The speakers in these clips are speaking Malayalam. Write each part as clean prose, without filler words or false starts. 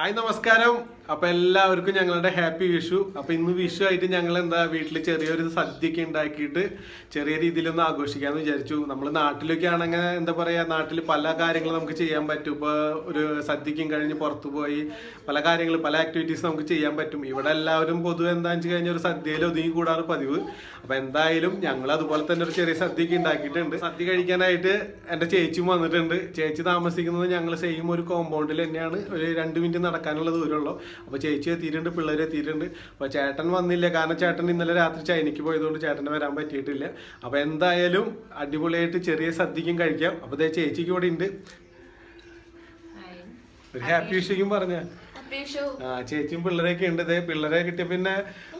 ഹായ് നമസ്കാരം. അപ്പോൾ എല്ലാവർക്കും ഞങ്ങളുടെ ഹാപ്പി വിഷു. അപ്പോൾ ഇന്ന് വിഷു ആയിട്ട് ഞങ്ങൾ എന്താ വീട്ടിൽ ചെറിയൊരു സദ്യയൊക്കെ ഉണ്ടാക്കിയിട്ട് ചെറിയ രീതിയിലൊന്ന് ആഘോഷിക്കാമെന്ന് വിചാരിച്ചു. നമ്മൾ നാട്ടിലൊക്കെ ആണെങ്കിൽ എന്താ പറയുക, നാട്ടിൽ പല കാര്യങ്ങളും നമുക്ക് ചെയ്യാൻ പറ്റും. ഇപ്പോൾ ഒരു സദ്യക്കും കഴിഞ്ഞ് പുറത്തു പോയി പല കാര്യങ്ങൾ പല ആക്ടിവിറ്റീസ് നമുക്ക് ചെയ്യാൻ പറ്റും. ഇവിടെ എല്ലാവരും പൊതുവെ എന്താണെന്ന് വെച്ച് കഴിഞ്ഞാൽ ഒരു സദ്യയിൽ ഒതുങ്ങി കൂടാറ് പതിവ്. അപ്പോൾ എന്തായാലും ഞങ്ങൾ അതുപോലെ തന്നെ ഒരു ചെറിയ സദ്യയൊക്കെ ഉണ്ടാക്കിയിട്ടുണ്ട്. സദ്യ കഴിക്കാനായിട്ട് എൻ്റെ ചേച്ചിയും വന്നിട്ടുണ്ട്. ചേച്ചി താമസിക്കുന്നത് ഞങ്ങൾ സെയിം ഒരു കോമ്പൗണ്ടിൽ തന്നെയാണ്. ഒരു 2 മിനിറ്റ് നടക്കാനുള്ള ദൂരമുള്ളൂ. അപ്പോൾ ചേച്ചി എത്തിയിട്ടുണ്ട്, പിള്ളേർ എത്തിയിട്ടുണ്ട്. അപ്പോൾ ചേട്ടൻ വന്നില്ല, കാരണം ചേട്ടൻ ഇന്നലെ രാത്രി ചൈനയ്ക്ക് പോയതുകൊണ്ട് ചേട്ടന് വരാൻ പറ്റിയിട്ടില്ല. അപ്പോൾ എന്തായാലും അടിപൊളിയായിട്ട് ചെറിയ സദ്യക്കും കഴിക്കാം. അപ്പോൾ ദേ ചേച്ചിക്ക് ഇവിടെ ഉണ്ട്. ഒരു ഹാപ്പി വിഷുക്കും പറഞ്ഞ ചേച്ചിയും പിള്ളേരൊക്കെ ഉണ്ട്. ദേ പിള്ളേരെ കിട്ടിയ പിന്നെ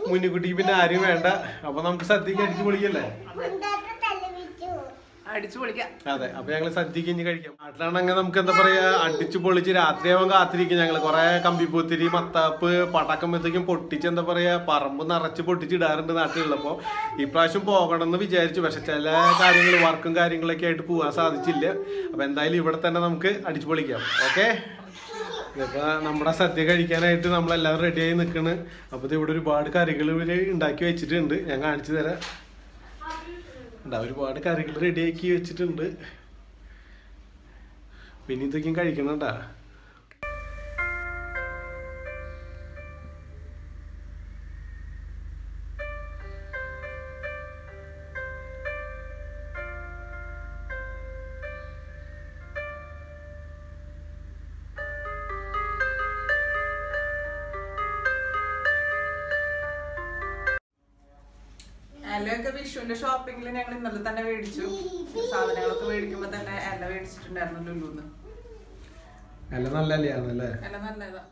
മുന്നിക്കുട്ടിക്ക് പിന്നെ ആരും വേണ്ട. അപ്പൊ നമുക്ക് സദ്യക്ക് അടിച്ചു പൊളിക്കല്ലേ? അതെ. അപ്പൊ ഞങ്ങള് സദ്യക്ക് ഇനി കഴിക്കാം. നാട്ടിലാണെങ്കിൽ നമുക്ക് എന്താ പറയാ, അടിച്ചു പൊളിച്ച് രാത്രിയാവാൻ കാത്തിരിക്കും. ഞങ്ങള് കുറെ കമ്പിപ്പൂത്തിരി, മത്താപ്പ്, പടക്കം എത്തേക്കും പൊട്ടിച്ച് എന്താ പറയാ പറമ്പ് നിറച്ച് പൊട്ടിച്ചിടാറുണ്ട് നാട്ടിലുള്ളപ്പോ. ഇപ്രാവശ്യം പോകണം എന്ന് വിചാരിച്ചു, പക്ഷെ ചില കാര്യങ്ങൾ വർക്കും കാര്യങ്ങളൊക്കെ ആയിട്ട് പോകാൻ സാധിച്ചില്ല. അപ്പൊ എന്തായാലും ഇവിടെ തന്നെ നമുക്ക് അടിച്ചു പൊളിക്കാം. ഓക്കെ, ഇപ്പൊ നമ്മുടെ സദ്യ കഴിക്കാനായിട്ട് നമ്മളെല്ലാവരും റെഡിയായി നിൽക്കണ്. അപ്പൊ ഇവിടെ ഒരുപാട് കറികൾ ഇവര് ഉണ്ടാക്കി വെച്ചിട്ടുണ്ട്. ഞാൻ കാണിച്ചു തരാം. ഒരുപാട് കറികൾ റെഡിയാക്കി വെച്ചിട്ടുണ്ട്. പിന്നെ ഇതൊക്കെയും കഴിക്കണണ്ടാ. എല്ലൊക്കെ വിഷുവിന്റെ ഷോപ്പിങ്ങിൽ ഞങ്ങൾ ഇന്നലെ തന്നെ മേടിച്ചു. സാധനങ്ങളൊക്കെ മേടിക്കുമ്പോ തന്നെ എല്ല മേടിച്ചിട്ടുണ്ടായിരുന്നു ലുലുന്ന്. എല്ല നല്ലല്ലേ? എല്ല നല്ലതാ.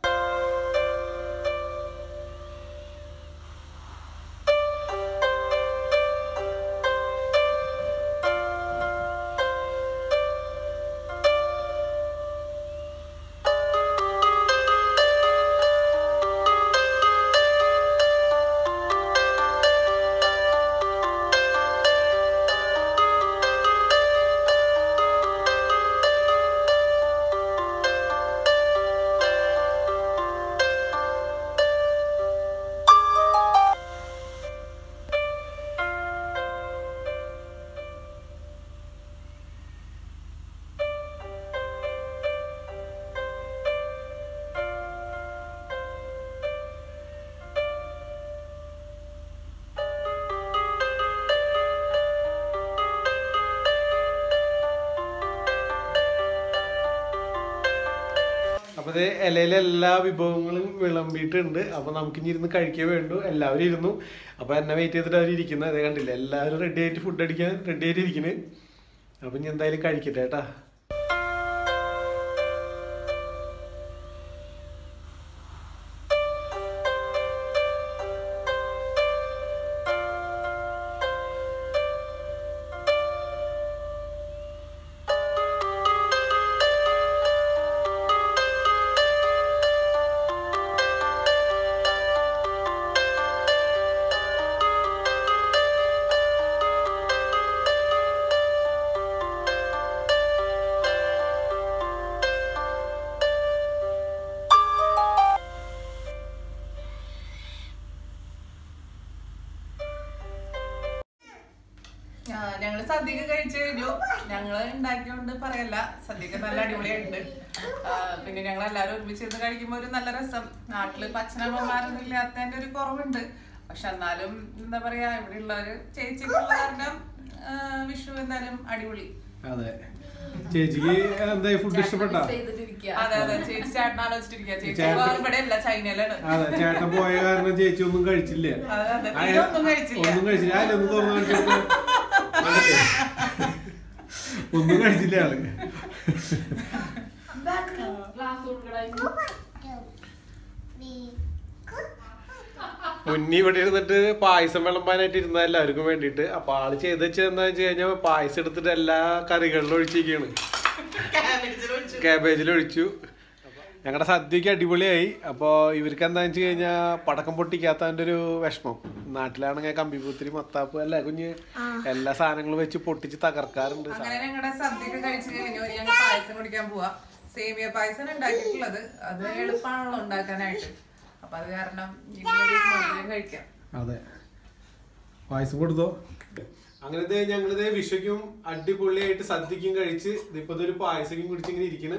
അപ്പൊ ഇലയിലെ എല്ലാ വിഭവങ്ങളും വിളമ്പിയിട്ടുണ്ട്. അപ്പൊ നമുക്ക് ഇനി ഇരുന്ന് കഴിക്കേ വേണ്ടു. എല്ലാവരും ഇരുന്നു. അപ്പൊ എന്നെ വെയിറ്റ് ചെയ്തിട്ട് അവർ ഇരിക്കുന്നത് അതേ കണ്ടില്ല. എല്ലാവരും റെഡി ആയിട്ട് ഫുഡ് അടിക്കാൻ റെഡി ആയിട്ട് ഇരിക്കുന്നത്. അപ്പൊ ഇനി എന്തായാലും കഴിക്കട്ടെ കേട്ടാ. ഞങ്ങള് സദ്യക്ക് കഴിച്ചു കഴിഞ്ഞു. ഞങ്ങള് ഉണ്ടാക്കിയോണ്ട് പറയല്ല, സദ്യക്ക് നല്ല അടിപൊളിയായിട്ടുണ്ട്. പിന്നെ ഞങ്ങൾ എല്ലാവരും ഒരുമിച്ചിരുന്ന് കഴിക്കുമ്പോൾ ഒരു നല്ല രസം. നാട്ടില് അച്ഛനമ്മമാരൊന്നും ഇല്ലാത്തതിന്റെ ഒരു കുറവുണ്ട്. പക്ഷെ എന്നാലും എന്താ പറയാ, ഇവിടെ ഉള്ളവര് ചേച്ചിക്കുള്ള കാരണം വിഷു എന്തായാലും അടിപൊളി. അതെ, ചേച്ചിക്ക് എന്താ ഫുഡ് ഇഷ്ടപ്പെട്ടോ? അതെ അതെ, ചേച്ചി ചേട്ടൻ ആലോചിച്ചിരിക്കുക. ചേച്ചി ഇവിടെ അല്ല, ചൈനയിലാണ്. അതെ, ചേട്ടൻ പോയ കാരണം ചേച്ചി ഒന്നും കഴിച്ചില്ല. ഒന്നും കഴിച്ചില്ല. അതിലൊന്നും തുറന്നു കാണിച്ചിട്ട് ഒന്നും കഴിച്ചില്ല ആള്. മുന്നേ ഇവിടെ ഇരുന്നിട്ട് പായസം വിളമ്പാനായിട്ട് ഇരുന്ന എല്ലാവർക്കും വേണ്ടിട്ട്. അപ്പൊ ആള് ചെയ്ത് വെച്ചത് എന്താ വെച്ച് കഴിഞ്ഞാൽ പായസം എടുത്തിട്ട് എല്ലാ കറികളിലും ഒഴിച്ചിരിക്കുകയാണ്. ക്യാബേജിലൊഴിച്ചു. ഞങ്ങളുടെ സദ്യക്ക് അടിപൊളിയായി. അപ്പോൾ ഇവർക്ക് എന്താണെന്ന് വെച്ച് കഴിഞ്ഞാൽ പടക്കം പൊട്ടിക്കാത്തതിൻ്റെ ഒരു വിഷമം. നാട്ടിലാണെങ്കിൽ കമ്പിപ്പൂത്തിരി, മത്താപ്പ് അല്ലേ കുഞ്ഞ്, എല്ലാ സാധനങ്ങളും വെച്ച് പൊട്ടിച്ച് തകർക്കാറുണ്ട്. അങ്ങനെ ഞങ്ങളുടെ സദ്യയൊക്കെ കഴിച്ചു കഴിഞ്ഞു. ഞങ്ങൾ പായസം കുടിക്കാൻ പോവാ. സേമിയ പായസം ഉണ്ടാക്കിയിട്ടുള്ളത്. അത് എളുപ്പമാണല്ലോ ഉണ്ടാക്കാനായിട്ട്. അപ്പൊ അത് കാരണം ഇനി ഒരു മധുരം കഴിക്കാം. അതെ, പായസം കൊടുത്തോ. അങ്ങനത്തെ ഞങ്ങളിത് വിഷയ്ക്കും അടിപൊളിയായിട്ട് സദ്യക്കും കഴിച്ച് ഇപ്പൊ ഒരു പായസക്കും കുടിച്ചിങ്ങനെ ഇരിക്കുന്നു.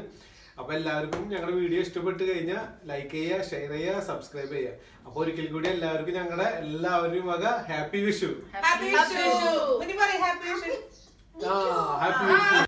അപ്പൊ എല്ലാവർക്കും ഞങ്ങളുടെ വീഡിയോ ഇഷ്ടപ്പെട്ട് കഴിഞ്ഞാൽ ലൈക്ക് ചെയ്യുക, ഷെയർ ചെയ്യുക, സബ്സ്ക്രൈബ് ചെയ്യുക. അപ്പൊ ഒരിക്കൽ കൂടി എല്ലാവർക്കും ഞങ്ങളുടെ എല്ലാവരും വക happy Vishu. Happy Vishu. Happy Vishu.